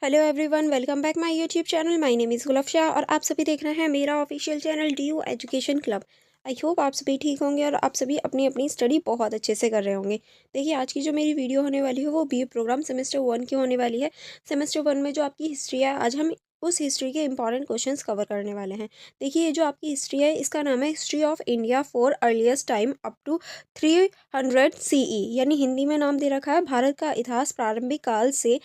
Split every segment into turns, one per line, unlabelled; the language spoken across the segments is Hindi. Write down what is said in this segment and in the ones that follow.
Hello everyone, welcome back my YouTube channel. My name is Gulab Shah और आप सभी देख रहे हैं मेरा official channel DU education club. I hope आप सभी ठीक होंगे और आप सभी अपनी अपनी स्टडी बहुत अच्छे से कर रहे होंगे। देखिए, आज की जो मेरी वीडियो होने वाली है वो BA प्रोग्राम सेमेस्टर 1 की होने वाली है। सेमेस्टर 1 में जो आपकी हिस्ट्री है, आज हम उस हिस्ट्री के इंपॉर्टेंट क्वेश्चंस कवर करने वाले हैं। देखिए, ये जो आपकी हिस्ट्री है इसका नाम है history of India for earliest time up to 300 CE, यानी हिंदी में नाम दे रखा है भारत का इतिहास प्रारंभिक काल से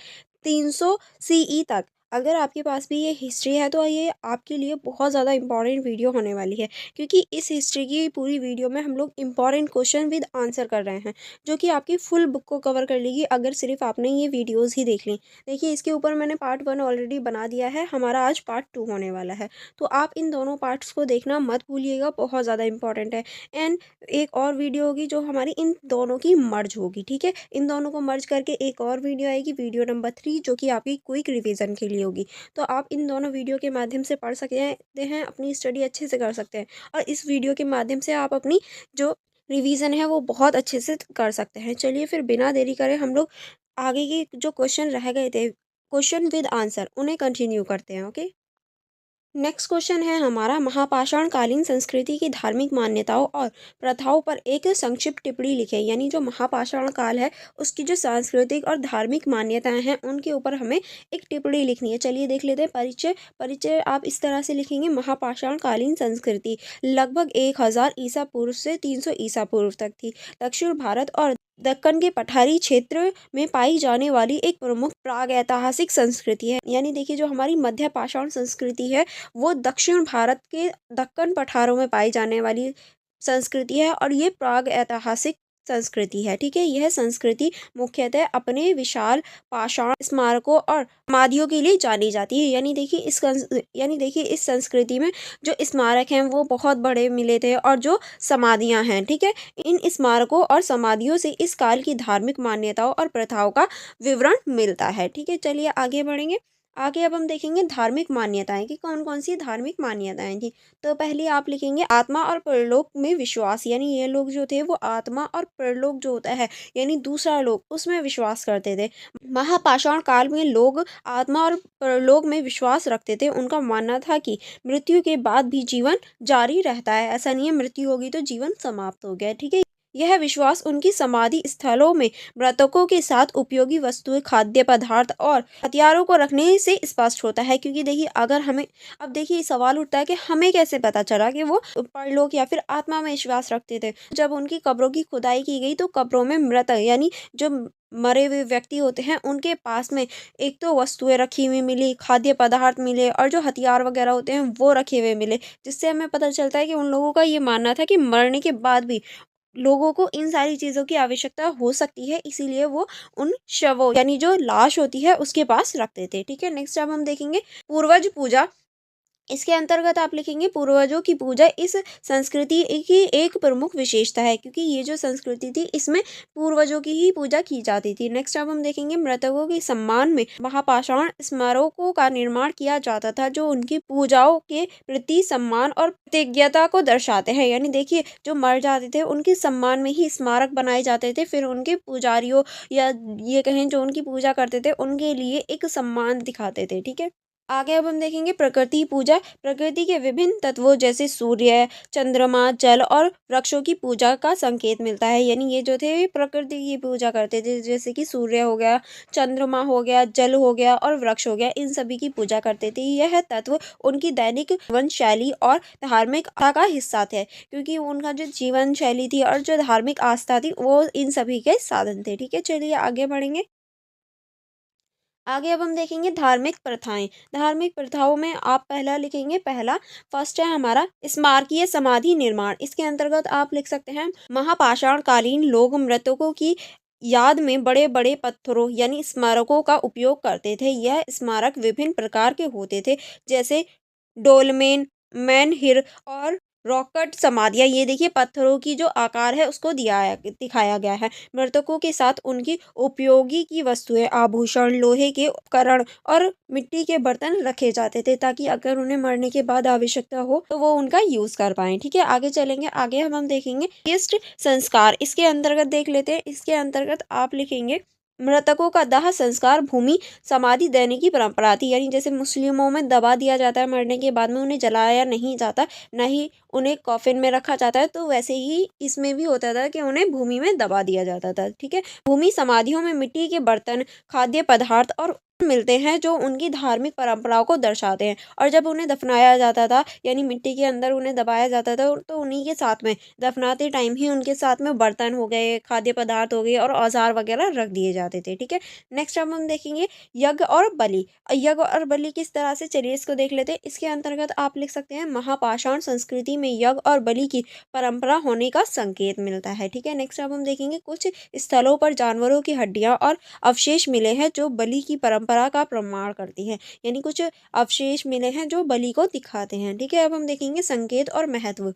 300 CE तक। अगर आपके पास भी ये हिस्ट्री है तो ये आपके लिए बहुत ज़्यादा इंपॉर्टेंट वीडियो होने वाली है, क्योंकि इस हिस्ट्री की पूरी वीडियो में हम लोग इंपॉर्टेंट क्वेश्चन विद आंसर कर रहे हैं, जो कि आपकी फुल बुक को कवर कर लेगी अगर सिर्फ आपने ये वीडियोस ही देख ली। देखिए, इसके ऊपर मैंने पार्ट 1 ऑलरेडी बना दिया है, हमारा आज पार्ट 2 होने वाला है। तो आप इन दोनों पार्ट्स को देखना मत भूलिएगा, बहुत ज़्यादा इंपॉर्टेंट है। एंड एक और वीडियो होगी जो हमारी इन दोनों की मर्ज होगी, ठीक है। इन दोनों को मर्ज करके एक और वीडियो आएगी, वीडियो नंबर 3, जो कि आपकी क्विक रिवीजन के लिए होगी। तो आप इन दोनों वीडियो के माध्यम से पढ़ सकते हैं, अपनी स्टडी अच्छे से कर सकते हैं और इस वीडियो के माध्यम से आप अपनी जो रिवीजन है वो बहुत अच्छे से कर सकते हैं। चलिए फिर बिना देरी करे हम लोग आगे के जो क्वेश्चन रह गए थे, क्वेश्चन विद आंसर, उन्हें कंटिन्यू करते हैं। ओके, नेक्स्ट क्वेश्चन है हमारा, महापाषाण कालीन संस्कृति की धार्मिक मान्यताओं और प्रथाओं पर एक संक्षिप्त टिप्पणी लिखें। यानी जो महापाषाण काल है उसकी जो सांस्कृतिक और धार्मिक मान्यताएं हैं उनके ऊपर हमें एक टिप्पणी लिखनी है। चलिए देख लेते हैं। परिचय परिचय आप इस तरह से लिखेंगे, महापाषाण कालीन संस्कृति लगभग 1000 ईसा पूर्व से 300 ईसा पूर्व तक थी। दक्षिण भारत और दक्कन के पठारी क्षेत्र में पाई जाने वाली एक प्रमुख प्रागैतिहासिक संस्कृति है। यानी देखिए, जो हमारी मध्य पाषाण संस्कृति है वो दक्षिण भारत के दक्कन पठारों में पाई जाने वाली संस्कृति है और ये प्राग ऐतिहासिक संस्कृति है, ठीक है। यह संस्कृति मुख्यतः अपने विशाल पाषाण स्मारकों और समाधियों के लिए जानी जाती है। यानी देखिए इस संस्कृति में जो स्मारक हैं वो बहुत बड़े मिले थे और जो समाधियां हैं, ठीक है, इन स्मारकों और समाधियों से इस काल की धार्मिक मान्यताओं और प्रथाओं का विवरण मिलता है, ठीक है। चलिए आगे बढ़ेंगे। आगे अब हम देखेंगे धार्मिक मान्यताएं कि कौन कौन सी धार्मिक मान्यताएं थी। तो पहले आप लिखेंगे आत्मा और परलोक में विश्वास। यानी ये लोग जो थे वो आत्मा और परलोक जो होता है यानी दूसरा लोक, उसमें विश्वास करते थे। महापाषाण काल में लोग आत्मा और परलोक में विश्वास रखते थे। उनका मानना था कि मृत्यु के बाद भी जीवन जारी रहता है, ऐसा नहीं है मृत्यु होगी तो जीवन समाप्त हो गया, ठीक है। यह विश्वास उनकी समाधि स्थलों में मृतकों के साथ उपयोगी वस्तुएं, खाद्य पदार्थ और हथियारों को रखने से स्पष्ट होता है। क्योंकि देखिए, अगर हमें अब देखिए सवाल उठता है कि हमें कैसे पता चला कि वो परलोक या फिर आत्मा में विश्वास रखते थे। जब उनकी कब्रों की खुदाई की गई तो कब्रों में मृत यानी जो मरे हुए व्यक्ति होते हैं उनके पास में एक तो वस्तुएं रखी हुई मिली, खाद्य पदार्थ मिले और जो हथियार वगैरह होते हैं वो रखे हुए मिले, जिससे हमें पता चलता है कि उन लोगों का ये मानना था कि मरने के बाद भी लोगों को इन सारी चीज़ों की आवश्यकता हो सकती है, इसीलिए वो उन शवों यानी जो लाश होती है उसके पास रखते थे, ठीक है। नेक्स्ट अब हम देखेंगे पूर्वज पूजा। इसके अंतर्गत आप लिखेंगे पूर्वजों की पूजा इस संस्कृति की एक प्रमुख विशेषता है, क्योंकि ये जो संस्कृति थी इसमें पूर्वजों की ही पूजा की जाती थी। नेक्स्ट अब हम देखेंगे मृतकों के सम्मान में महापाषाण स्मारकों का निर्माण किया जाता था, जो उनकी पूजाओं के प्रति सम्मान और कृतज्ञता को दर्शाते हैं। यानी देखिए, जो मर जाते थे उनके सम्मान में ही स्मारक बनाए जाते थे, फिर उनके पुजारियों या ये कहें जो उनकी पूजा करते थे उनके लिए एक सम्मान दिखाते थे, ठीक है। आगे अब हम देखेंगे प्रकृति पूजा। प्रकृति के विभिन्न तत्वों जैसे सूर्य, चंद्रमा, जल और वृक्षों की पूजा का संकेत मिलता है। यानी ये जो थे प्रकृति की पूजा करते थे, जैसे कि सूर्य हो गया, चंद्रमा हो गया, जल हो गया और वृक्ष हो गया, इन सभी की पूजा करते थे। यह तत्व उनकी दैनिक जीवन शैली और धार्मिक आस्था का हिस्सा थे, क्योंकि उनका जो जीवन शैली थी और जो धार्मिक आस्था थी वो इन सभी के साधन थे, ठीक है। चलिए आगे बढ़ेंगे। आगे अब हम देखेंगे धार्मिक प्रथाएं। धार्मिक प्रथाओं में आप पहला लिखेंगे, पहला फर्स्ट है हमारा स्मारकीय समाधि निर्माण। इसके अंतर्गत आप लिख सकते हैं महापाषाण कालीन लोग मृतकों की याद में बड़े बड़े पत्थरों यानी स्मारकों का उपयोग करते थे। यह स्मारक विभिन्न प्रकार के होते थे, जैसे डोलमेन, मेनहिर और रॉकेट समाधियाँ। ये देखिए पत्थरों की जो आकार है उसको दिखाया गया है। मृतकों के साथ उनकी उपयोगी की वस्तुएं, आभूषण, लोहे के उपकरण और मिट्टी के बर्तन रखे जाते थे, ताकि अगर उन्हें मरने के बाद आवश्यकता हो तो वो उनका यूज कर पाए, ठीक है। आगे चलेंगे। आगे हम देखेंगे अंत्येष्टि संस्कार। इसके अंतर्गत देख लेते हैं। इसके अंतर्गत आप लिखेंगे मृतकों का दाह संस्कार भूमि समाधि देने की परंपरा थी। यानी जैसे मुस्लिमों में दबा दिया जाता है, मरने के बाद में उन्हें जलाया नहीं जाता, न ही उन्हें कॉफिन में रखा जाता है, तो वैसे ही इसमें भी होता था कि उन्हें भूमि में दबा दिया जाता था। ठीक है, भूमि समाधियों में मिट्टी के बर्तन, खाद्य पदार्थ और मिलते हैं जो उनकी धार्मिक परंपराओं को दर्शाते हैं। और जब उन्हें दफनाया जाता था, यानी मिट्टी के अंदर उन्हें दबाया जाता था, तो उन्हीं के साथ में दफनाते टाइम ही उनके साथ में बर्तन हो गए, खाद्य पदार्थ हो गए और औजार वगैरह रख दिए जाते थे। ठीक है, नेक्स्ट अब हम देखेंगे यज्ञ और बलि। यज्ञ और बलि किस तरह से, चलिए इसको देख लेते हैं। इसके अंतर्गत आप लिख सकते हैं महापाषाण संस्कृति में यज्ञ और बलि की परंपरा होने का संकेत मिलता है। ठीक है, नेक्स्ट अब हम देखेंगे कुछ स्थलों पर जानवरों की हड्डियां और अवशेष मिले हैं जो बलि की परंपरा का प्रमाण करती हैं। यानी कुछ अवशेष मिले हैं जो बलि को दिखाते हैं। ठीक है, अब हम देखेंगे संकेत और महत्व।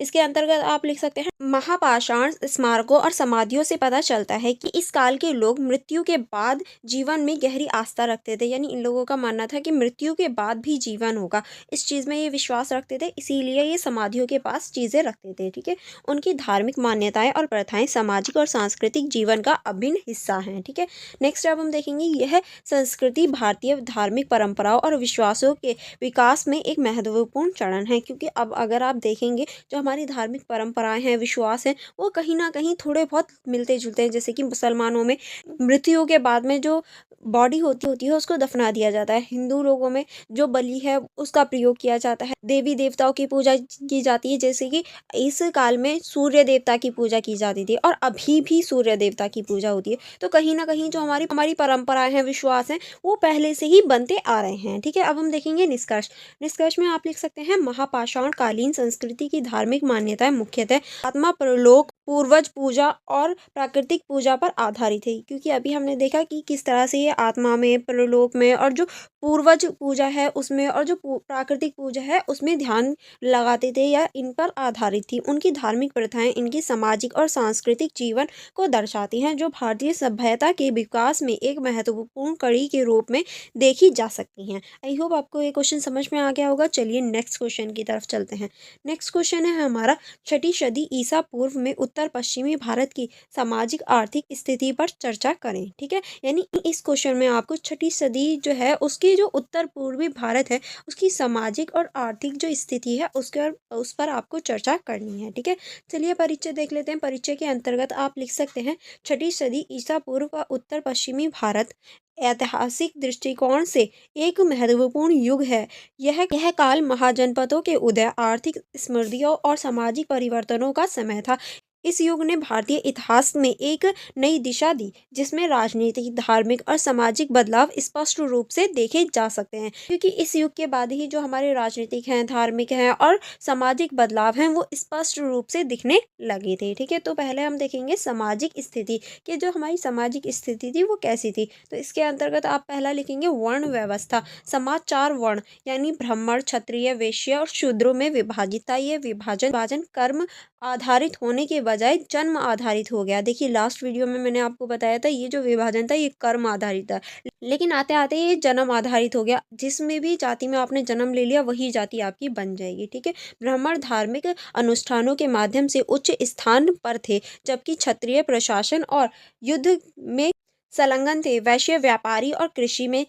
इसके अंतर्गत आप लिख सकते हैं महापाषाण स्मारकों और समाधियों से पता चलता है कि इस काल के लोग मृत्यु के बाद जीवन में गहरी आस्था रखते थे। यानी इन लोगों का मानना था कि मृत्यु के बाद भी जीवन होगा, इस चीज़ में ये विश्वास रखते थे, इसीलिए ये समाधियों के पास चीज़ें रखते थे। ठीक है, उनकी धार्मिक मान्यताएं और प्रथाएं सामाजिक और सांस्कृतिक जीवन का अभिन्न हिस्सा हैं। ठीक है, नेक्स्ट अब हम देखेंगे यह संस्कृति भारतीय धार्मिक परंपराओं और विश्वासों के विकास में एक महत्वपूर्ण चरण है। क्योंकि अब अगर आप देखेंगे जो हमारी धार्मिक परंपराएं हैं, विश्वास हैं, वो कहीं ना कहीं थोड़े बहुत मिलते जुलते हैं। जैसे कि मुसलमानों में मृत्यु के बाद में जो बॉडी होती है उसको दफना दिया जाता है। हिंदू लोगों में जो बलि है उसका प्रयोग किया जाता है। देवी देवताओं की पूजा की जाती है, जैसे कि इस काल में सूर्य देवता की पूजा की जाती थी और अभी भी सूर्य देवता की पूजा होती है। तो कहीं ना कहीं जो हमारी हमारी परंपराएं हैं, विश्वास हैं, वो पहले से ही बनते आ रहे हैं। ठीक है, अब हम देखेंगे निष्कर्ष। निष्कर्ष में आप लिख सकते हैं महापाषाण कालीन संस्कृति की धार्मिक मान्यताएं मुख्यतः आत्मा, परलोक, पूर्वज पूजा और प्राकृतिक पूजा पर आधारित है। क्योंकि अभी हमने देखा कि किस तरह से ये आत्मा में, परलोक में और जो पूर्वज पूजा है उसमें और जो प्राकृतिक पूजा है उसमें ध्यान लगाते थे या इन पर आधारित थी। उनकी धार्मिक प्रथाएं इनकी सामाजिक और सांस्कृतिक जीवन को दर्शाती हैं, जो भारतीय सभ्यता के विकास में एक महत्वपूर्ण कड़ी के रूप में देखी जा सकती हैं। आई होप आपको ये क्वेश्चन समझ में आ गया होगा। चलिए नेक्स्ट क्वेश्चन की तरफ चलते हैं। नेक्स्ट क्वेश्चन है हमारा, छठी सदी ईसा पूर्व में उत्तर पश्चिमी भारत की सामाजिक आर्थिक स्थिति पर चर्चा करें। ठीक है, यानी इस क्वेश्चन में आपको छठी सदी जो है उसकी जो उत्तर पूर्वी भारत है उसकी सामाजिक और आर्थिक जो स्थिति है उस पर आपको चर्चा करनी है। ठीक है, चलिए परिचय देख लेते हैं। परिचय के अंतर्गत आप लिख सकते हैं छठी सदी ईसा पूर्व का उत्तर पश्चिमी भारत ऐतिहासिक दृष्टिकोण से एक महत्वपूर्ण युग है। यह काल महाजनपदों के उदय, आर्थिक समृद्धियों और सामाजिक परिवर्तनों का समय था। इस युग ने भारतीय इतिहास में एक नई दिशा दी, जिसमें राजनीतिक, धार्मिक और सामाजिक बदलाव स्पष्ट रूप से देखे जा सकते हैं। क्योंकि इस युग के बाद ही जो हमारे राजनीतिक हैं, धार्मिक हैं और सामाजिक बदलाव हैं वो स्पष्ट रूप से दिखने लगे थे। ठीक है, तो पहले हम देखेंगे सामाजिक स्थिति कि जो हमारी सामाजिक स्थिति थी वो कैसी थी। तो इसके अंतर्गत आप पहला लिखेंगे वर्ण व्यवस्था। समाज 4 वर्ण यानी ब्राह्मण, क्षत्रिय, वैश्य और शूद्रों में विभाजित था। ये विभाजन कर्म आधारित होने के बजाय जन्म आधारित हो गया। देखिए लास्ट वीडियो में मैंने आपको बताया था ये जो विभाजन था ये कर्म आधारित था, लेकिन आते आते ये जन्म आधारित हो गया। जिसमें भी जाति में आपने जन्म ले लिया वही जाति आपकी बन जाएगी। ठीक है, ब्राह्मण धार्मिक अनुष्ठानों के माध्यम से उच्च स्थान पर थे, जबकि क्षत्रिय प्रशासन और युद्ध में संलग्न थे। वैश्य व्यापारी और कृषि में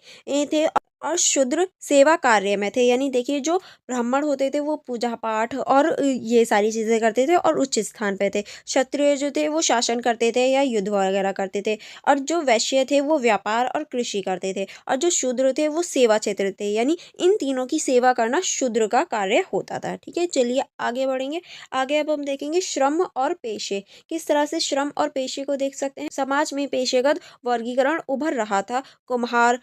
थे और शूद्र सेवा कार्य में थे। यानी देखिए जो ब्राह्मण होते थे वो पूजा पाठ और ये सारी चीज़ें करते थे और उच्च स्थान पे थे। क्षत्रिय जो थे वो शासन करते थे या युद्ध वगैरह करते थे, और जो वैश्य थे वो व्यापार और कृषि करते थे, और जो शूद्र थे वो सेवा क्षेत्र थे। यानी इन तीनों की सेवा करना शूद्र का कार्य होता था। ठीक है, चलिए आगे बढ़ेंगे। आगे अब हम देखेंगे श्रम और पेशे। किस तरह से श्रम और पेशे को देख सकते हैं। समाज में पेशेगत वर्गीकरण उभर रहा था। कुम्हार,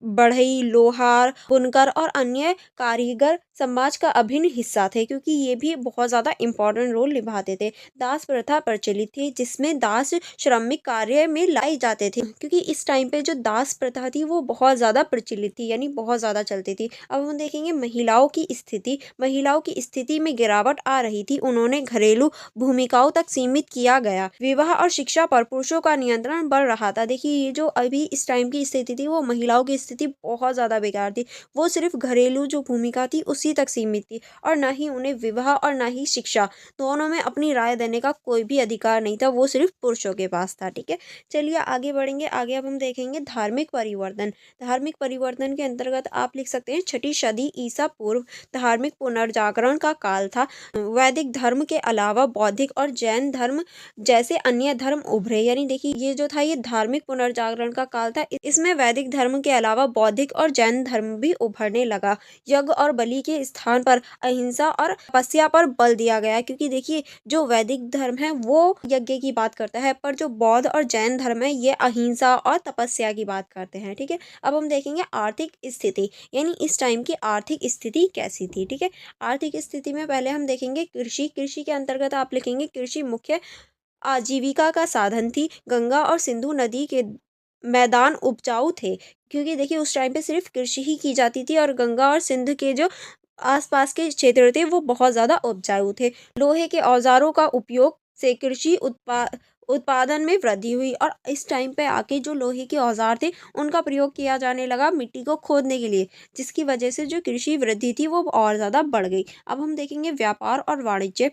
बढ़ई, लोहार, बुनकर और अन्य कारीगर समाज का अभिन्न हिस्सा थे, क्योंकि ये भी बहुत ज़्यादा इम्पोर्टेंट रोल निभाते थे। दास प्रथा प्रचलित थी, जिसमें दास श्रमिक कार्य में लाए जाते थे। क्योंकि इस टाइम पे जो दास प्रथा थी वो बहुत ज़्यादा प्रचलित थी, यानी बहुत ज़्यादा चलती थी। अब हम देखेंगे महिलाओं की स्थिति। महिलाओं की स्थिति में गिरावट आ रही थी, उन्होंने घरेलू भूमिकाओं तक सीमित किया गया। विवाह और शिक्षा पर पुरुषों का नियंत्रण बढ़ रहा था। देखिए ये जो अभी इस टाइम की स्थिति थी वो महिलाओं की स्थिति बहुत ज़्यादा बेकार थी। वो सिर्फ घरेलू जो भूमिका थी उसी तक सीमित थी और ना ही उन्हें विवाह और ना ही शिक्षा दोनों में अपनी राय देने का कोई भी अधिकार नहीं था, वो सिर्फ पुरुषों के पास था। ठीक है, चलिए आगे बढ़ेंगे। आगे अब हम देखेंगे धार्मिक परिवर्तन। धार्मिक परिवर्तन के अंतर्गत आप लिख सकते हैं छठी सदी ईसा पूर्व धार्मिक पुनर्जागरण का काल था। वैदिक धर्म के अलावा बौद्धिक और जैन धर्म जैसे अन्य धर्म उभरे। यानी देखिए ये जो था ये धार्मिक पुनर्जागरण का काल था। इसमें वैदिक धर्म के अलावा बौद्धिक और जैन धर्म भी उभरने लगा। यज्ञ और बलि के स्थान पर अहिंसा और तपस्या पर बल दिया गया, क्योंकि देखिए जो वैदिक धर्म है वो यज्ञ की बात करता है, पर जो बौद्ध और जैन धर्म है ये अहिंसा और तपस्या की बात करते हैं। ठीक है, अब हम देखेंगे आर्थिक स्थिति, यानी इस टाइम की आर्थिक स्थिति कैसी थी। ठीक है, आर्थिक स्थिति में पहले हम देखेंगे कृषि। कृषि के अंतर्गत आप लिखेंगे कृषि मुख्य आजीविका का साधन थी। गंगा और सिंधु नदी के मैदान उपजाऊ थे, क्योंकि देखिए उस टाइम पे सिर्फ कृषि ही की जाती थी और गंगा और सिंध के जो आसपास के क्षेत्र थे वो बहुत ज़्यादा उपजाऊ थे। लोहे के औजारों का उपयोग से कृषि उत्पादन में वृद्धि हुई और इस टाइम पे आके जो लोहे के औजार थे उनका प्रयोग किया जाने लगा मिट्टी को खोदने के लिए, जिसकी वजह से जो कृषि वृद्धि थी वो और ज़्यादा बढ़ गई। अब हम देखेंगे व्यापार और वाणिज्य।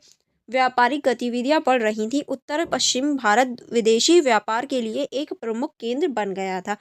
व्यापारिक गतिविधियां बढ़ रही थी। उत्तर पश्चिम भारत विदेशी व्यापार के लिए एक प्रमुख केंद्र बन गया था।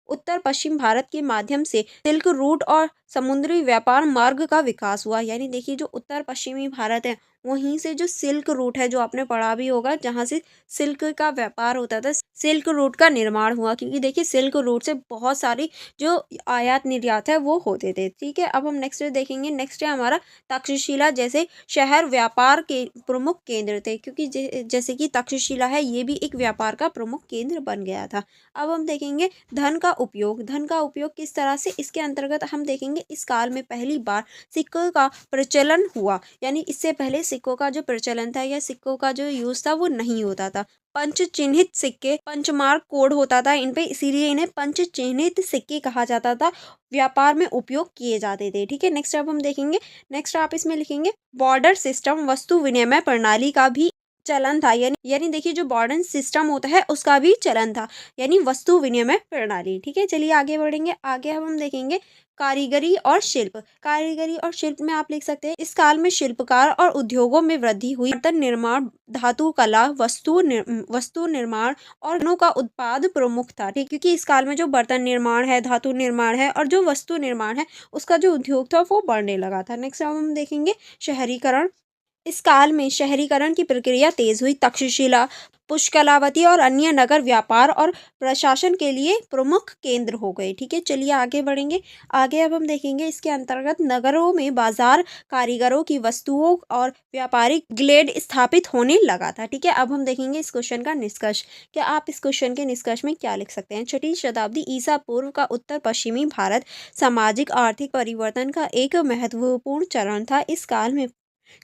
उत्तर पश्चिम भारत के माध्यम से सिल्क रूट और समुद्री व्यापार मार्ग का विकास हुआ। यानी देखिए जो उत्तर पश्चिमी भारत है वहीं से जो सिल्क रूट है, जो आपने पढ़ा भी होगा, जहाँ से सिल्क का व्यापार होता था, सिल्क रूट का निर्माण हुआ, क्योंकि देखिए सिल्क रूट से बहुत सारी जो आयात निर्यात है वो होते थे। ठीक है, अब हम नेक्स्ट देखेंगे। नेक्स्ट है हमारा तक्षशिला जैसे शहर व्यापार के प्रमुख केंद्र थे, क्योंकि जैसे कि तक्षशिला है ये भी एक व्यापार का प्रमुख केंद्र बन गया था। अब हम देखेंगे धन का उपयोग। धन का उपयोग किस तरह से, इसके अंतर्गत हम देखेंगे इस काल में पहली बार सिक्कों का प्रचलन हुआ। यानी इससे पहले सिक्कों का जो प्रचलन था या सिक्कों का जो यूज था वो नहीं होता था। पंच चिन्हित सिक्के, पंचमार्क कोड होता था इन पे, इसीलिए इन्हें पंच चिन्हित सिक्के कहा जाता था। व्यापार में उपयोग किए जाते थे। ठीक है, नेक्स्ट अब हम देखेंगे। नेक्स्ट आप इसमें लिखेंगे बॉर्डर सिस्टम, वस्तु विनिमय प्रणाली का भी चलन था। यानी देखिए जो बॉर्डर सिस्टम होता है उसका भी चलन था, यानी वस्तु विनिमय प्रणाली। ठीक है, चलिए आगे बढ़ेंगे। आगे हम देखेंगे कारीगरी और शिल्प। कारीगरी और शिल्प में आप लिख सकते हैं इस काल में शिल्पकार और उद्योगों में वृद्धि हुई। बर्तन निर्माण, धातु कला, वस्तु निर्माण और वनों का उत्पाद प्रमुख था। ठीक, क्योंकि इस काल में जो बर्तन निर्माण है, धातु निर्माण है और जो वस्तु निर्माण है उसका जो उद्योग था वो बढ़ने लगा था। नेक्स्ट हम देखेंगे शहरीकरण। इस काल में शहरीकरण की प्रक्रिया तेज हुई। तक्षशिला, पुष्कलावती और अन्य नगर व्यापार और प्रशासन के लिए प्रमुख केंद्र हो गए। ठीक है, चलिए आगे बढ़ेंगे। आगे अब हम देखेंगे इसके अंतर्गत नगरों में बाजार, कारीगरों की वस्तुओं और व्यापारिक ग्लेड स्थापित होने लगा था। ठीक है, अब हम देखेंगे इस क्वेश्चन का निष्कर्ष। क्या आप इस क्वेश्चन के निष्कर्ष में क्या लिख सकते हैं? छठी शताब्दी ईसा पूर्व का उत्तर पश्चिमी भारत सामाजिक आर्थिक परिवर्तन का एक महत्वपूर्ण चरण था। इस काल में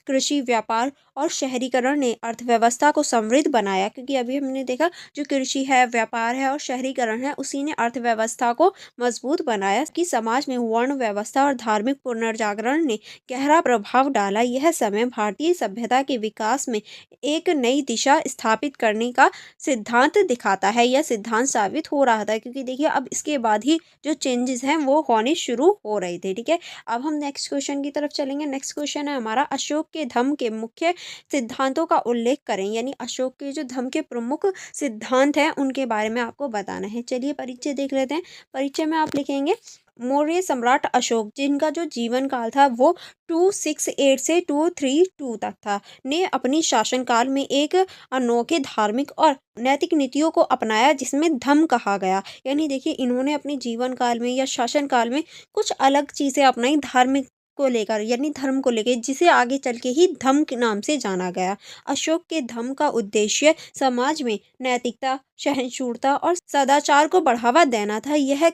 कृषि, व्यापार और शहरीकरण ने अर्थव्यवस्था को समृद्ध बनाया, क्योंकि अभी हमने देखा जो कृषि है, व्यापार है और शहरीकरण है उसी ने अर्थव्यवस्था को मजबूत बनाया। कि समाज में वर्ण व्यवस्था और धार्मिक पुनर्जागरण ने गहरा प्रभाव डाला। यह समय भारतीय सभ्यता के विकास में एक नई दिशा स्थापित करने का सिद्धांत दिखाता है, यह सिद्धांत साबित हो रहा था, क्योंकि देखिए अब इसके बाद ही जो चेंजेस हैं वो होने शुरू हो रहे थे। ठीक है, अब हम नेक्स्ट क्वेश्चन की तरफ चलेंगे। नेक्स्ट क्वेश्चन है हमारा अशोक के धम्म के मुख्य सिद्धांतों का उल्लेख करें। यानी अशोक के जो धम्म के प्रमुख सिद्धांत हैं उनके बारे में आपको बताना है। चलिए परिचय देख लेते हैं। परिचय में आप लिखेंगे मौर्य सम्राट अशोक, जिनका जो जीवन काल था वो 268 से 232 तक था, ने अपनी शासनकाल में एक अनोखे धार्मिक और नैतिक नीतियों को अपनाया जिसमें धम्म कहा गया। यानी देखिए इन्होंने अपने जीवन काल में या शासन काल में कुछ अलग चीजें अपनाई धार्मिक को लेकर, यानी धर्म को लेकर, जिसे आगे चल के ही धम्म के नाम से जाना गया। अशोक के धम्म का उद्देश्य समाज में नैतिकता, सहिष्णुता और सदाचार को बढ़ावा देना था। यह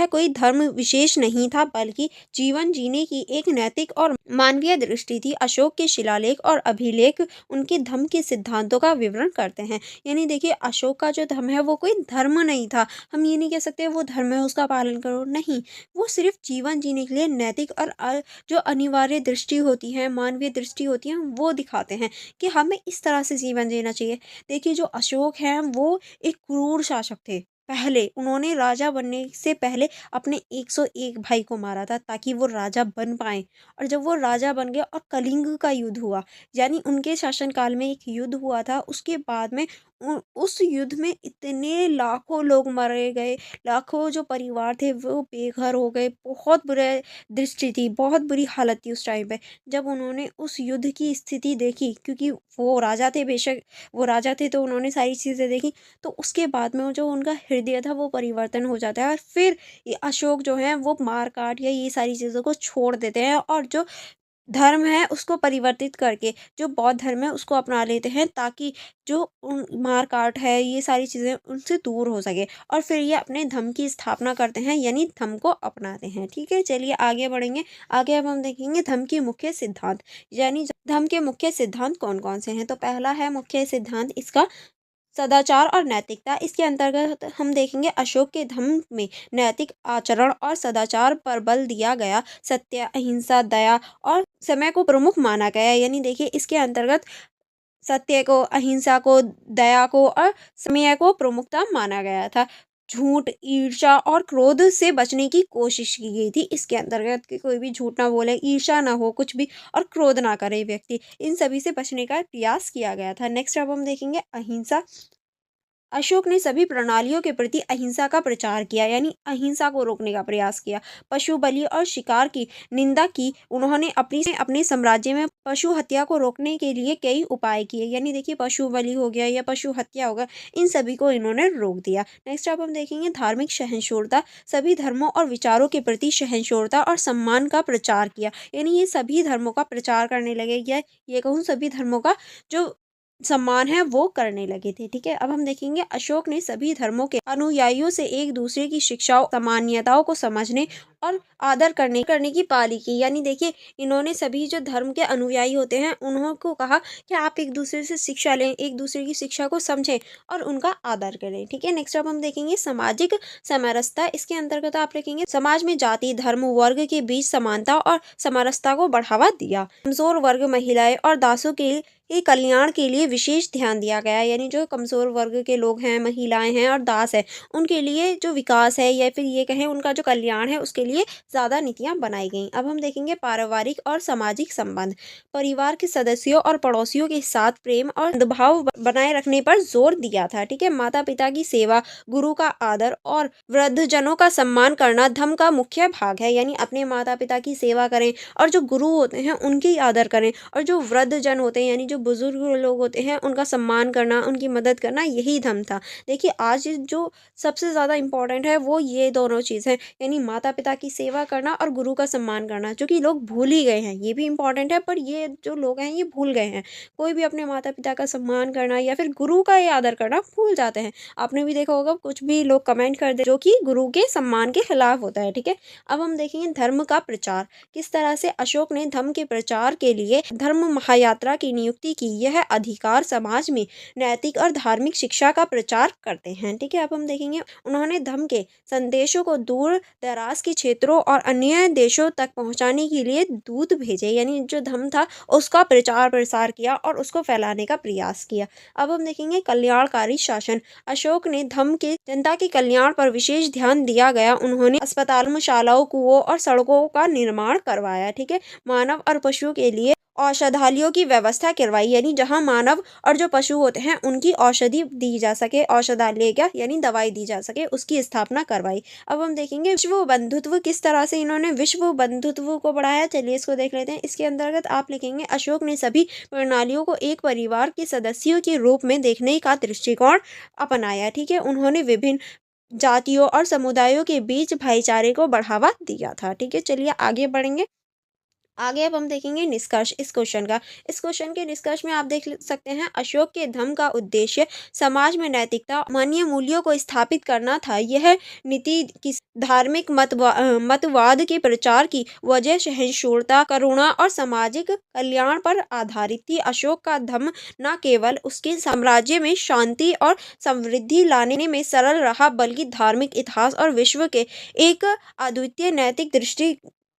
कोई धर्म विशेष नहीं था, बल्कि जीवन जीने की एक नैतिक और मानवीय दृष्टि थी। अशोक के शिलालेख और अभिलेख उनके धम्म के सिद्धांतों का विवरण करते हैं। यानी देखिए अशोक का जो धम्म है वो कोई धर्म नहीं था। हम ये नहीं कह सकते वो धर्म है उसका पालन करो, नहीं, वो सिर्फ जीवन जीने के लिए नैतिक और जो अनिवार्य दृष्टि होती है, मानवीय दृष्टि होती है, वो दिखाते हैं कि हमें इस तरह से जीवन जीना चाहिए। देखिए जो अशोक हैं वो एक क्रूर शासक थे। पहले उन्होंने राजा बनने से पहले अपने 101 भाई को मारा था ताकि वो राजा बन पाएँ। और जब वो राजा बन गए और कलिंग का युद्ध हुआ, यानी उनके शासनकाल में एक युद्ध हुआ था, उसके बाद में उस युद्ध में इतने लाखों लोग मारे गए, लाखों जो परिवार थे वो बेघर हो गए, बहुत बुरे दृष्टि थी, बहुत बुरी हालत थी उस टाइम पे। जब उन्होंने उस युद्ध की स्थिति देखी, क्योंकि वो राजा थे, बेशक वो राजा थे तो उन्होंने सारी चीज़ें देखी, तो उसके बाद में वो जो उनका हृदय था वो परिवर्तन हो जाता है और फिर ये अशोक जो है वो मार-काट या ये सारी चीज़ों को छोड़ देते हैं और जो धर्म है उसको परिवर्तित करके जो बौद्ध धर्म है उसको अपना लेते हैं, ताकि जो मार-काट है ये सारी चीज़ें उनसे दूर हो सके और फिर ये अपने धर्म की स्थापना करते हैं, यानी धर्म को अपनाते हैं। ठीक है? चलिए आगे बढ़ेंगे। आगे अब हम देखेंगे धर्म के मुख्य सिद्धांत, यानी धर्म के मुख्य सिद्धांत कौन-कौन से हैं। तो पहला है मुख्य सिद्धांत इसका सदाचार और नैतिकता। इसके अंतर्गत हम देखेंगे अशोक के धम्म में नैतिक आचरण और सदाचार पर बल दिया गया। सत्य, अहिंसा, दया और समय को प्रमुख माना गया है। यानी देखिए इसके अंतर्गत सत्य को, अहिंसा को, दया को और समय को प्रमुखता माना गया था। झूठ, ईर्ष्या और क्रोध से बचने की कोशिश की गई थी इसके अंतर्गत कि कोई भी झूठ ना बोले, ईर्ष्या ना हो कुछ भी और क्रोध ना करे व्यक्ति। इन सभी से बचने का प्रयास किया गया था। नेक्स्ट अब हम देखेंगे अहिंसा। अशोक ने सभी प्रणालियों के प्रति अहिंसा का प्रचार किया, यानी अहिंसा को रोकने का प्रयास किया। पशु बलि और शिकार की निंदा की। उन्होंने अपने साम्राज्य में पशु हत्या को रोकने के लिए कई उपाय किए, यानी देखिए पशु बलि हो गया या पशु हत्या होगा, इन सभी को इन्होंने रोक दिया। नेक्स्ट अब हम देखेंगे धार्मिक सहिष्णुता। सभी धर्मों और विचारों के प्रति सहिष्णुता और सम्मान का प्रचार किया, यानी ये सभी धर्मों का प्रचार करने लगे, या ये कहूँ सभी धर्मों का जो सम्मान है वो करने लगे थे। ठीक है? अब हम देखेंगे अशोक ने सभी धर्मों के अनुयायियों से एक दूसरे की शिक्षाओं, सामान्यताओं को समझने और आदर करने की पाली की। यानी देखिए इन्होंने सभी जो धर्म के अनुयायी होते हैं उन्हों को कहा कि आप एक दूसरे से शिक्षा लें, एक दूसरे की शिक्षा को समझें और उनका आदर करें। ठीक है? नेक्स्ट अब हम देखेंगे सामाजिक समरसता। इसके अंतर्गत आप लिखेंगे समाज में जाति, धर्म, वर्ग के बीच समानता और समरसता को बढ़ावा दिया। कमजोर वर्ग, महिलाएं और दासों के कल्याण के लिए विशेष ध्यान दिया गया, यानी जो कमजोर वर्ग के लोग हैं, महिलाएं हैं और दास है, उनके लिए जो विकास है या फिर ये कहें उनका जो कल्याण है उसके लिए ज़्यादा नीतियां बनाई गईं। अब हम देखेंगे पारिवारिक और सामाजिक संबंध। परिवार के सदस्यों और पड़ोसियों के साथ प्रेम और सद्भाव बनाए रखने पर जोर दिया था। ठीक है? माता पिता की सेवा, गुरु का आदर और वृद्धजनों का सम्मान करना धर्म का मुख्य भाग है, यानी अपने माता पिता की सेवा करें और जो गुरु होते हैं उनकी आदर करें और जो वृद्धजन होते हैं यानी जो बुजुर्ग लोग होते हैं उनका सम्मान करना, उनकी मदद करना, यही धर्म था। देखिए आज जो सबसे ज़्यादा इम्पोर्टेंट है वो ये दोनों चीज़ हैं, यानी माता पिता की सेवा करना और गुरु का सम्मान करना, जो कि लोग भूल ही गए हैं। ये भी इम्पोर्टेंट है पर ये जो लोग हैं ये भूल गए हैं। कोई भी अपने माता पिता का सम्मान करना या फिर गुरु का ये आदर करना भूल जाते हैं। आपने भी देखा होगा कुछ भी लोग कमेंट कर दे जो कि गुरु के सम्मान के खिलाफ होता है। ठीक है? अब हम देखेंगे धर्म का प्रचार। किस तरह से अशोक ने धर्म के प्रचार के लिए धर्म महायात्रा की नियुक्ति की। यह अधिकार समाज में नैतिक और धार्मिक शिक्षा का प्रचार करते हैं। ठीक है? अब हम देखेंगे उन्होंने धर्म के संदेशों को दूर दराज के क्षेत्रों और अन्य देशों तक पहुंचाने के लिए दूत भेजे, यानी जो धर्म था उसका प्रचार प्रसार किया और उसको फैलाने का प्रयास किया। अब हम देखेंगे कल्याणकारी शासन। अशोक ने धर्म के जनता के कल्याण पर विशेष ध्यान दिया गया। उन्होंने अस्पतालों, शालाओं, कुओं और सड़कों का निर्माण करवाया। ठीक है? मानव और पशुओं के लिए औषधालयों की व्यवस्था करवाई, यानी जहां मानव और जो पशु होते हैं उनकी औषधि दी जा सके, औषधालय क्या यानी दवाई दी जा सके, उसकी स्थापना करवाई। अब हम देखेंगे विश्व बंधुत्व। किस तरह से इन्होंने विश्व बंधुत्व को बढ़ाया, चलिए इसको देख लेते हैं। इसके अंतर्गत आप लिखेंगे अशोक ने सभी प्रणालियों को एक परिवार के सदस्यों के रूप में देखने का दृष्टिकोण अपनाया। ठीक है? उन्होंने विभिन्न जातियों और समुदायों के बीच भाईचारे को बढ़ावा दिया था। ठीक है? चलिए आगे बढ़ेंगे। आगे अब हम देखेंगे निष्कर्ष इस क्वेश्चन का। इस क्वेश्चन के निष्कर्ष में आप सकते हैं अशोक के धर्म का उद्देश्य समाज में नैतिकता, मानवीय मूल्यों को स्थापित करना था। यह नीति किस धार्मिक मतवाद के प्रचार की वजह सहिष्णुता, करुणा और सामाजिक कल्याण पर आधारित थी। अशोक का धर्म न केवल उसके साम्राज्य में शांति और समृद्धि लाने में सरल रहा, बल्कि धार्मिक इतिहास और विश्व के एक अद्वितीय नैतिक दृष्टि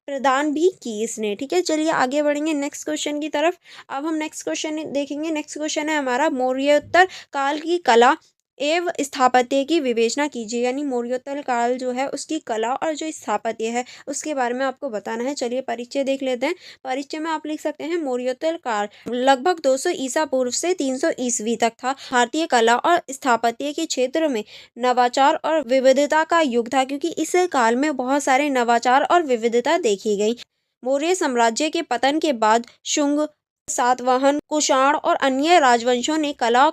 प्रदान भी की इसने। ठीक है? चलिए आगे बढ़ेंगे नेक्स्ट क्वेश्चन की तरफ। अब हम नेक्स्ट क्वेश्चन देखेंगे। नेक्स्ट क्वेश्चन है हमारा मौर्योत्तर काल की कला एवं स्थापत्य की विवेचना कीजिए। यानी मौर्योत्तर काल जो है उसकी कला और जो स्थापत्य है उसके बारे में आपको बताना है। चलिए परिचय देख लेते हैं। परिचय में आप लिख सकते हैं मौर्योत्तर काल लगभग 200 ईसा पूर्व से 300 ईस्वी तक था। भारतीय कला और स्थापत्य के क्षेत्र में नवाचार और विविधता का युग था, क्योंकि इस काल में बहुत सारे नवाचार और विविधता देखी गई। मौर्य साम्राज्य के पतन के बाद शुंग, सातवाहन, कुषाण और अन्य राजवंशों ने कला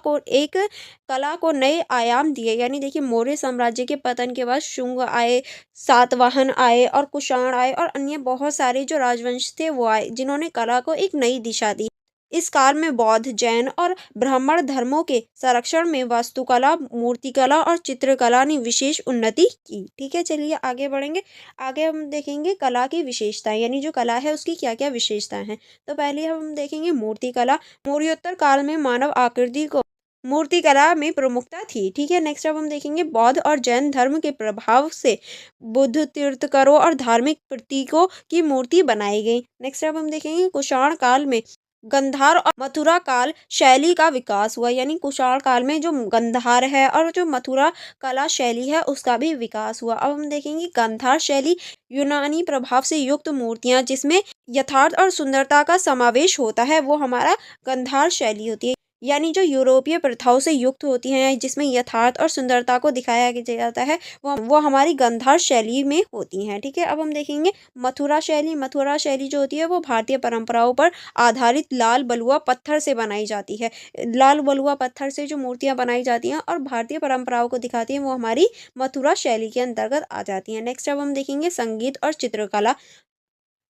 को नए आयाम दिए। यानी देखिए मौर्य साम्राज्य के पतन के बाद शुंग आए, सातवाहन आए और कुषाण आए और अन्य बहुत सारे जो राजवंश थे वो आए, जिन्होंने कला को एक नई दिशा दी। इस काल में बौद्ध, जैन और ब्राह्मण धर्मों के संरक्षण में वास्तुकला, मूर्तिकला और चित्रकला ने विशेष उन्नति की। ठीक है, चलिए आगे बढ़ेंगे। आगे हम देखेंगे कला की विशेषताएं, यानी जो कला है उसकी क्या क्या विशेषताएं हैं। तो पहले हम देखेंगे मूर्तिकला। मौर्योत्तर काल में मानव आकृति को मूर्तिकला में प्रमुखता थी। ठीक है, नेक्स्ट अब हम देखेंगे बौद्ध और जैन धर्म के प्रभाव से बुद्ध तीर्थंकरों और धार्मिक प्रतीकों की मूर्ति बनाई गई। नेक्स्ट अब हम देखेंगे कुषाण काल में गंधार और मथुरा काल शैली का विकास हुआ। यानी कुषाण काल में जो गंधार है और जो मथुरा कला शैली है उसका भी विकास हुआ। अब हम देखेंगे गंधार शैली यूनानी प्रभाव से युक्त मूर्तियां जिसमें यथार्थ और सुंदरता का समावेश होता है, वो हमारा गंधार शैली होती है। यानी जो यूरोपीय प्रथाओं से युक्त होती हैं, जिसमें यथार्थ और सुंदरता को दिखाया जाता है, वो हमारी गंधार शैली में होती हैं। ठीक है, अब हम देखेंगे मथुरा शैली। मथुरा शैली जो होती है वो भारतीय परंपराओं पर आधारित लाल बलुआ पत्थर से बनाई जाती है। लाल बलुआ पत्थर से जो मूर्तियां बनाई जाती हैं और भारतीय परंपराओं को दिखाती हैं, वो हमारी मथुरा शैली के अंतर्गत आ जाती हैं। नेक्स्ट अब हम देखेंगे संगीत और चित्रकला।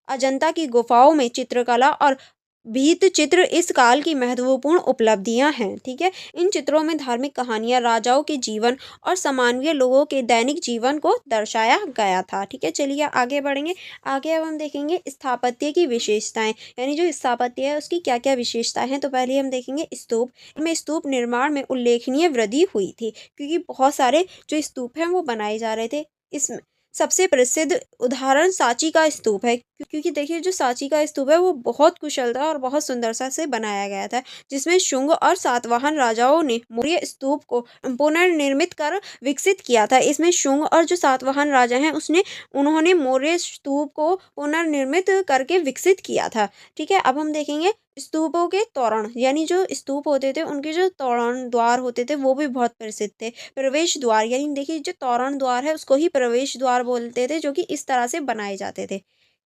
अजंता की गुफाओं में चित्रकला और भित्ति चित्र इस काल की महत्वपूर्ण उपलब्धियां हैं। ठीक है, इन चित्रों में धार्मिक कहानियां, राजाओं के जीवन और सामान्य लोगों के दैनिक जीवन को दर्शाया गया था। ठीक है, चलिए आगे बढ़ेंगे। आगे अब हम देखेंगे स्थापत्य की विशेषताएं, यानी जो स्थापत्य है उसकी क्या क्या विशेषताएं हैं। तो पहले हम देखेंगे स्तूप में। स्तूप निर्माण में उल्लेखनीय वृद्धि हुई थी, क्योंकि बहुत सारे जो स्तूप हैं वो बनाए जा रहे थे। इसमें सबसे प्रसिद्ध उदाहरण सांची का स्तूप है, क्योंकि देखिए जो सांची का स्तूप है वो बहुत कुशलता और बहुत सुंदरता से बनाया गया था, जिसमें शुंग और सातवाहन राजाओं ने मौर्य स्तूप को पुनर्निर्मित कर विकसित किया था। इसमें शुंग और जो सातवाहन राजा हैं उन्होंने मौर्य स्तूप को पुनर्निर्मित करके विकसित किया था। ठीक है, अब हम देखेंगे स्तूपों के तोरण, यानी जो स्तूप होते थे उनके जो तोरण द्वार होते थे वो भी बहुत प्रसिद्ध थे। प्रवेश द्वार, यानी देखिए जो तोरण द्वार है उसको ही प्रवेश द्वार बोलते थे, जो कि इस तरह से बनाए जाते थे।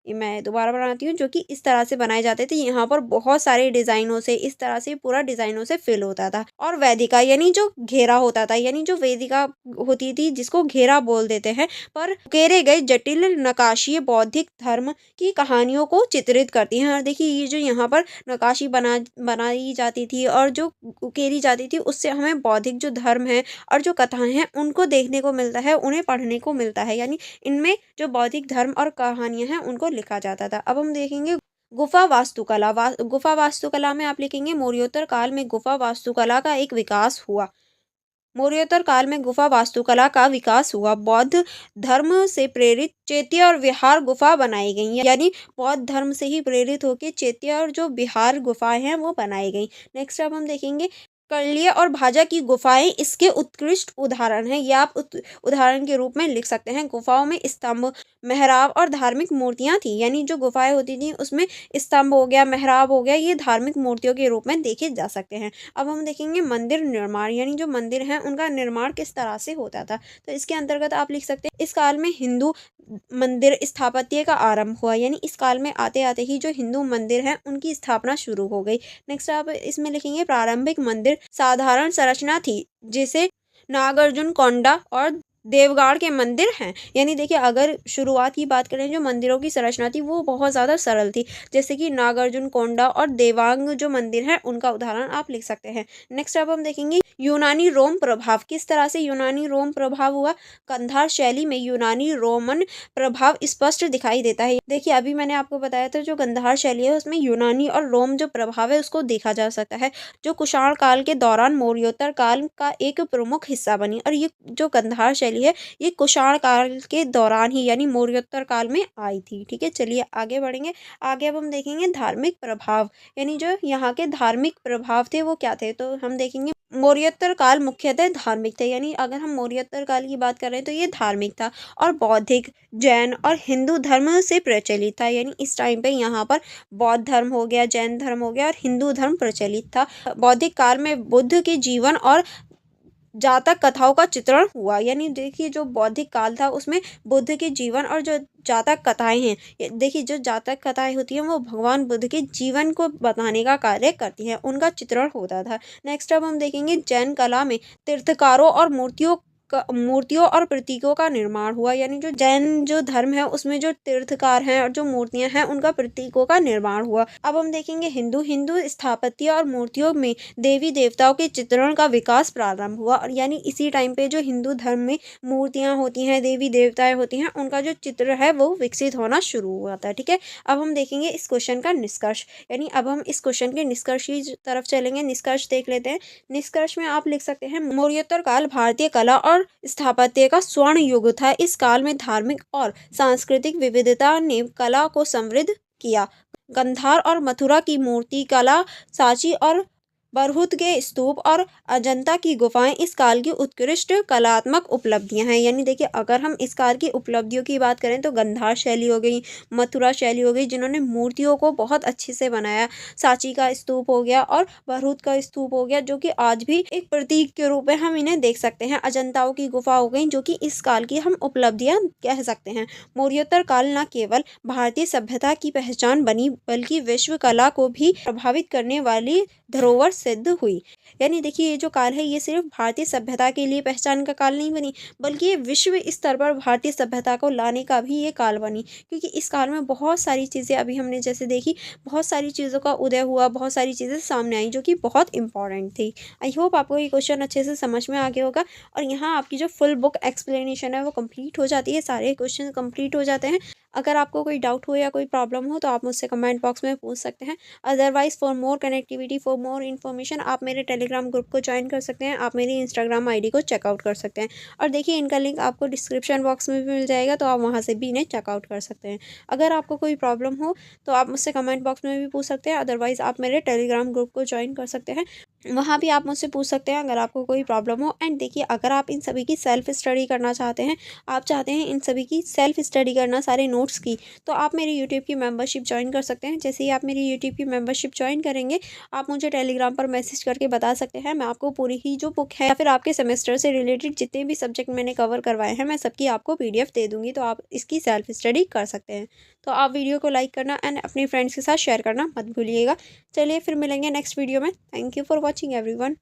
ये मैं दोबारा बनाती हूँ, जो कि इस तरह से बनाए जाते थे। यहाँ पर बहुत सारे डिजाइनों से, इस तरह से पूरा डिजाइनों से फिल होता था। और वेदिका, यानी जो घेरा होता था, यानी जो वेदिका होती थी जिसको घेरा बोल देते हैं, पर उकेरे गए जटिल नक्काशी बौद्धिक धर्म की कहानियों को चित्रित करती हैं। और देखिए ये जो यहाँ पर नक्काशी बनाई जाती थी और जो उकेरी जाती थी, उससे हमें बौद्धिक जो धर्म है और जो कथाएं हैं उनको देखने को मिलता है, उन्हें पढ़ने को मिलता है। यानी इनमें जो बौद्धिक धर्म और कहानियां हैं उनको लिखा जाता था। अब हम देखेंगे गुफा वास्तुकला। गुफा वास्तुकला में आप लिखेंगे मौर्योत्तर काल में गुफा वास्तुकला का एक विकास हुआ। मौर्योत्तर काल में गुफा वास्तुकला का विकास हुआ। बौद्ध धर्म से प्रेरित चैत्य और विहार गुफा बनाई गई, यानी बौद्ध धर्म से ही प्रेरित होकर चैत्य और जो विहार गुफाएं हैं वो बनाई गई। नेक्स्ट अब हम देखेंगे कलिय और भाजा की गुफाएं इसके उत्कृष्ट उदाहरण हैं। ये आप उदाहरण के रूप में लिख सकते हैं। गुफाओं में स्तंभ, मेहराब और धार्मिक मूर्तियां थी। यानी जो गुफाएं होती थी उसमें स्तंभ हो गया, मेहराब हो गया, ये धार्मिक मूर्तियों के रूप में देखे जा सकते हैं। अब हम देखेंगे मंदिर निर्माण, यानी जो मंदिर हैं उनका निर्माण किस तरह से होता था। तो इसके अंतर्गत आप लिख सकते हैं इस काल में हिंदू मंदिर स्थापत्य का आरंभ हुआ। यानी इस काल में आते आते ही जो हिंदू मंदिर हैं उनकी स्थापना शुरू हो गई। नेक्स्ट आप इसमें लिखेंगे प्रारंभिक मंदिर साधारण संरचना थी, जिसे नागार्जुन कोंडा और देवगढ़ के मंदिर हैं। यानी देखिए अगर शुरुआत की बात करें, जो मंदिरों की संरचना थी वो बहुत ज़्यादा सरल थी, जैसे कि नागार्जुन कोंडा और देवांग जो मंदिर हैं उनका उदाहरण आप लिख सकते हैं। नेक्स्ट अब हम देखेंगे यूनानी रोम प्रभाव। किस तरह से यूनानी रोम प्रभाव हुआ। कंधार शैली में यूनानी रोमन प्रभाव स्पष्ट दिखाई देता है। देखिए अभी मैंने आपको बताया था जो गंधार शैली है उसमें यूनानी और रोम जो प्रभाव है उसको देखा जा सकता है, जो कुषाण काल के दौरान मौर्योत्तर काल का एक प्रमुख हिस्सा बनी। और ये जो गंधार शैली चली है ये कुषाण काल के दौरान ही यानी मौर्योत्तर काल में आई थी। ठीक है, चलिए आगे बढ़ेंगे। आगे अब हम देखेंगे धार्मिक प्रभाव, यानी जो यहाँ के धार्मिक प्रभाव थे वो क्या थे, तो हम देखेंगे मौर्योत्तर काल मुख्यतः धार्मिक थे, यानी अगर हम मौर्योत्तर काल की बात कर रहे हैं तो ये धार्मिक था और बौद्धिक, जैन और हिंदू धर्म से प्रचलित था। यानी इस टाइम पे यहाँ पर बौद्ध धर्म हो गया, जैन धर्म हो गया और हिंदू धर्म प्रचलित था। बौद्धिक काल में बुद्ध के जीवन और जातक कथाओं का चित्रण हुआ, यानी देखिए जो बौद्धिक काल था उसमें बुद्ध के जीवन और जो जातक कथाएं हैं, देखिए जो जातक कथाएं होती हैं वो भगवान बुद्ध के जीवन को बताने का कार्य करती हैं, उनका चित्रण होता था। नेक्स्ट अब हम देखेंगे जैन कला में तीर्थकारों और मूर्तियों और प्रतीकों का निर्माण हुआ, यानी जो जैन जो धर्म है उसमें जो तीर्थकार हैं और जो मूर्तियां हैं उनका प्रतीकों का निर्माण हुआ। अब हम देखेंगे हिंदू स्थापत्य और मूर्तियों में देवी देवताओं के चित्रण का विकास प्रारंभ हुआ, और यानी इसी टाइम पे जो हिंदू धर्म में मूर्तियां होती हैं, देवी देवताएं होती हैं, उनका जो चित्र है वो विकसित होना शुरू हुआ था। ठीक है, अब हम देखेंगे इस क्वेश्चन का निष्कर्ष, यानी अब हम इस क्वेश्चन के निष्कर्ष की तरफ चलेंगे। निष्कर्ष देख लेते हैं। निष्कर्ष में आप लिख सकते हैं मौर्योत्तर काल भारतीय कला और स्थापत्य का स्वर्ण युग था। इस काल में धार्मिक और सांस्कृतिक विविधता ने कला को समृद्ध किया। गंधार और मथुरा की मूर्ति कला, सांची और बरहुत के स्तूप और अजंता की गुफाएं इस काल की उत्कृष्ट कलात्मक उपलब्धियां हैं। यानी देखिए अगर हम इस काल की उपलब्धियों की बात करें तो गंधार शैली हो गई, मथुरा शैली हो गई जिन्होंने मूर्तियों को बहुत अच्छे से बनाया, सांची का स्तूप हो गया और बरहुत का स्तूप हो गया जो कि आज भी एक प्रतीक के रूप में हम इन्हें देख सकते हैं। अजंताओं की गुफा हो गई जो कि इस काल की हम उपलब्धियां कह सकते हैं। मौर्योत्तर काल न केवल भारतीय सभ्यता की पहचान बनी बल्कि विश्व कला को भी प्रभावित करने वाली धरोहर सिद्ध हुई। यानी देखिए ये जो काल है ये सिर्फ भारतीय सभ्यता के लिए पहचान का काल नहीं बनी, बल्कि ये विश्व स्तर पर भारतीय सभ्यता को लाने का भी ये काल बनी, क्योंकि इस काल में बहुत सारी चीज़ें अभी हमने जैसे देखी, बहुत सारी चीज़ों का उदय हुआ, बहुत सारी चीज़ें सामने आई जो कि बहुत इंपॉर्टेंट थी। आई होप आपको ये क्वेश्चन अच्छे से समझ में आ गया होगा, और यहाँ आपकी जो फुल बुक एक्सप्लेनेशन है वो कंप्लीट हो जाती है, सारे क्वेश्चन कंप्लीट हो जाते हैं। अगर आपको कोई डाउट हो या कोई प्रॉब्लम हो तो आप मुझसे कमेंट बॉक्स में पूछ सकते हैं। Otherwise for more connectivity, for more information आप मेरे टेलीग्राम ग्रुप को ज्वाइन कर सकते हैं, आप मेरी इंस्टाग्राम आईडी को चेकआउट कर सकते हैं, और देखिए इनका लिंक आपको डिस्क्रिप्शन बॉक्स में भी मिल जाएगा, तो आप वहाँ से भी इन्हें चेकआउट कर सकते हैं। अगर आपको कोई प्रॉब्लम हो तो आप मुझसे कमेंट बॉक्स में भी पूछ सकते हैं, अदरवाइज़ आप मेरे टेलीग्राम ग्रुप को ज्वाइन कर सकते हैं, वहाँ भी आप मुझसे पूछ सकते हैं अगर आपको कोई प्रॉब्लम हो। एंड देखिए अगर आप इन सभी की सेल्फ स्टडी करना चाहते हैं, आप चाहते हैं इन सभी की सेल्फ स्टडी करना सारे नोट्स की, तो आप मेरी यूट्यूब की मेंबरशिप ज्वाइन कर सकते हैं। जैसे ही आप मेरी यूट्यूब की मेंबरशिप ज्वाइन करेंगे आप मुझे टेलीग्राम पर मैसेज करके बता सकते हैं, मैं आपको पूरी ही जो बुक है या फिर आपके सेमेस्टर से रिलेटेड जितने भी सब्जेक्ट मैंने कवर करवाए हैं मैं सबकी आपको PDF दे दूँगी, तो आप इसकी सेल्फ स्टडी कर सकते हैं। तो आप वीडियो को लाइक करना एंड अपने फ्रेंड्स के साथ शेयर करना मत भूलिएगा। चलिए फिर मिलेंगे नेक्स्ट वीडियो में। Thank you for watching everyone.